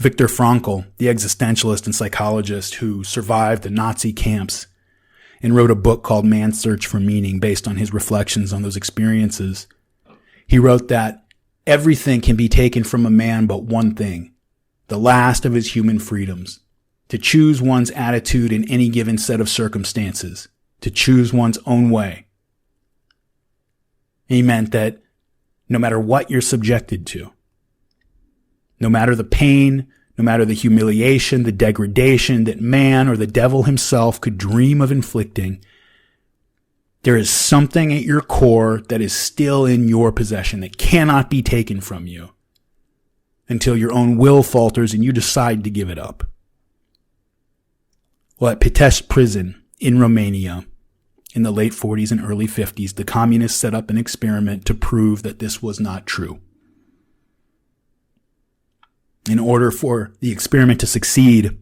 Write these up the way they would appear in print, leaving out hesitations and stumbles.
Viktor Frankl, the existentialist and psychologist who survived the Nazi camps and wrote a book called Man's Search for Meaning based on his reflections on those experiences, he wrote that everything can be taken from a man but one thing, the last of his human freedoms, to choose one's attitude in any given set of circumstances, to choose one's own way. He meant that no matter what you're subjected to, no matter the pain, no matter the humiliation, the degradation that man or the devil himself could dream of inflicting, there is something at your core that is still in your possession that cannot be taken from you until your own will falters and you decide to give it up. Well, at Pitești prison in Romania, in the late 40s and early 50s, the communists set up an experiment to prove that this was not true. In order for the experiment to succeed,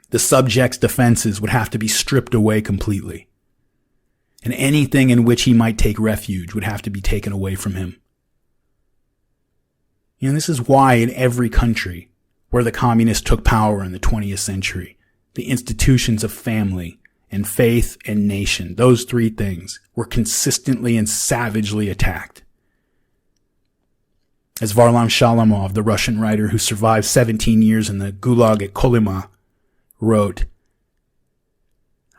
the subject's defenses would have to be stripped away completely, and anything in which he might take refuge would have to be taken away from him. This is why in every country where the communists took power in the 20th century, the institutions of family and faith and nation, those three things, were consistently and savagely attacked. As Varlam Shalamov, the Russian writer who survived 17 years in the Gulag at Kolyma, wrote,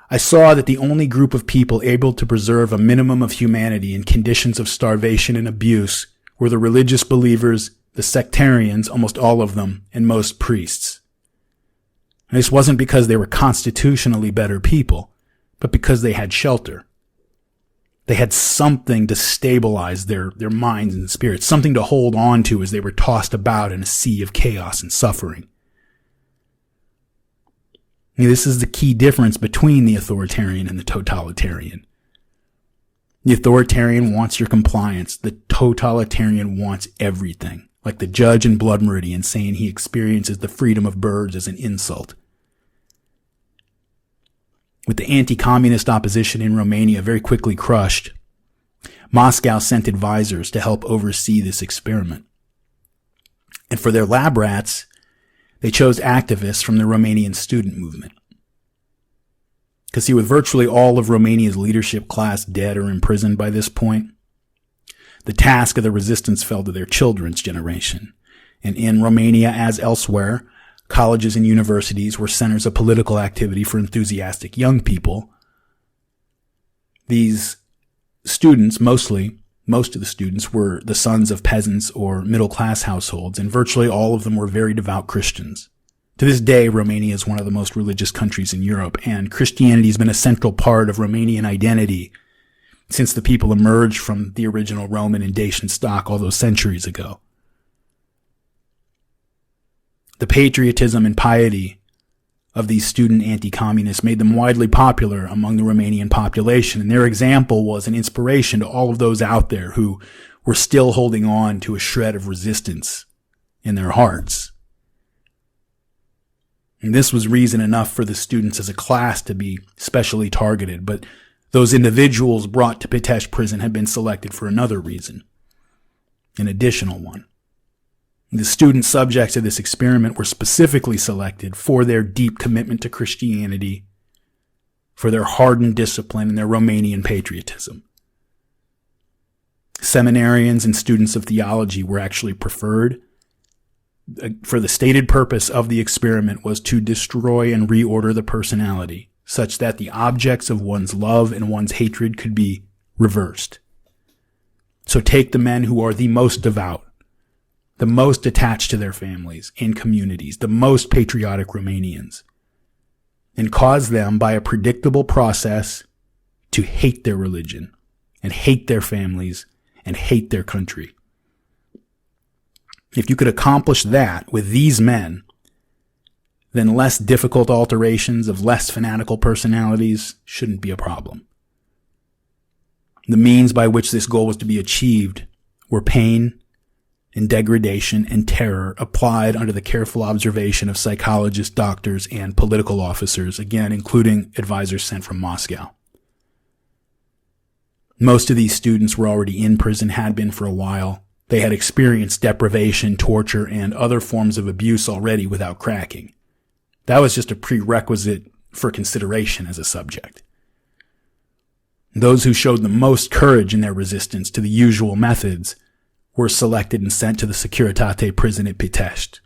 "I saw that the only group of people able to preserve a minimum of humanity in conditions of starvation and abuse were the religious believers, the sectarians, almost all of them, and most priests. And this wasn't because they were constitutionally better people, but because they had shelter. They had something to stabilize their minds and spirits, something to hold on to as they were tossed about in a sea of chaos and suffering." This is the key difference between the authoritarian and the totalitarian. The authoritarian wants your compliance. The totalitarian wants everything, like the judge in Blood Meridian saying he experiences the freedom of birds as an insult. With the anti-communist opposition in Romania very quickly crushed, Moscow sent advisors to help oversee this experiment. And for their lab rats, they chose activists from the Romanian student movement. Because see, with virtually all of Romania's leadership class dead or imprisoned by this point, the task of the resistance fell to their children's generation. And in Romania, as elsewhere, colleges and universities were centers of political activity for enthusiastic young people. These students, most of the students, were the sons of peasants or middle-class households, and virtually all of them were very devout Christians. To this day, Romania is one of the most religious countries in Europe, and Christianity has been a central part of Romanian identity since the people emerged from the original Roman and Dacian stock all those centuries ago. The patriotism and piety of these student anti-communists made them widely popular among the Romanian population, and their example was an inspiration to all of those out there who were still holding on to a shred of resistance in their hearts. And this was reason enough for the students as a class to be specially targeted, but those individuals brought to Pitești prison had been selected for another reason, an additional one. The student subjects of this experiment were specifically selected for their deep commitment to Christianity, for their hardened discipline, and their Romanian patriotism. Seminarians and students of theology were actually preferred, for the stated purpose of the experiment was to destroy and reorder the personality, such that the objects of one's love and one's hatred could be reversed. So take the men who are the most devout, the most attached to their families and communities, the most patriotic Romanians, and cause them by a predictable process to hate their religion and hate their families and hate their country. If you could accomplish that with these men, then less difficult alterations of less fanatical personalities shouldn't be a problem. The means by which this goal was to be achieved were pain and degradation and terror applied under the careful observation of psychologists, doctors, and political officers, again, including advisors sent from Moscow. Most of these students were already in prison, had been for a while. They had experienced deprivation, torture, and other forms of abuse already without cracking. That was just a prerequisite for consideration as a subject. Those who showed the most courage in their resistance to the usual methods were selected and sent to the Securitate prison at Pitești.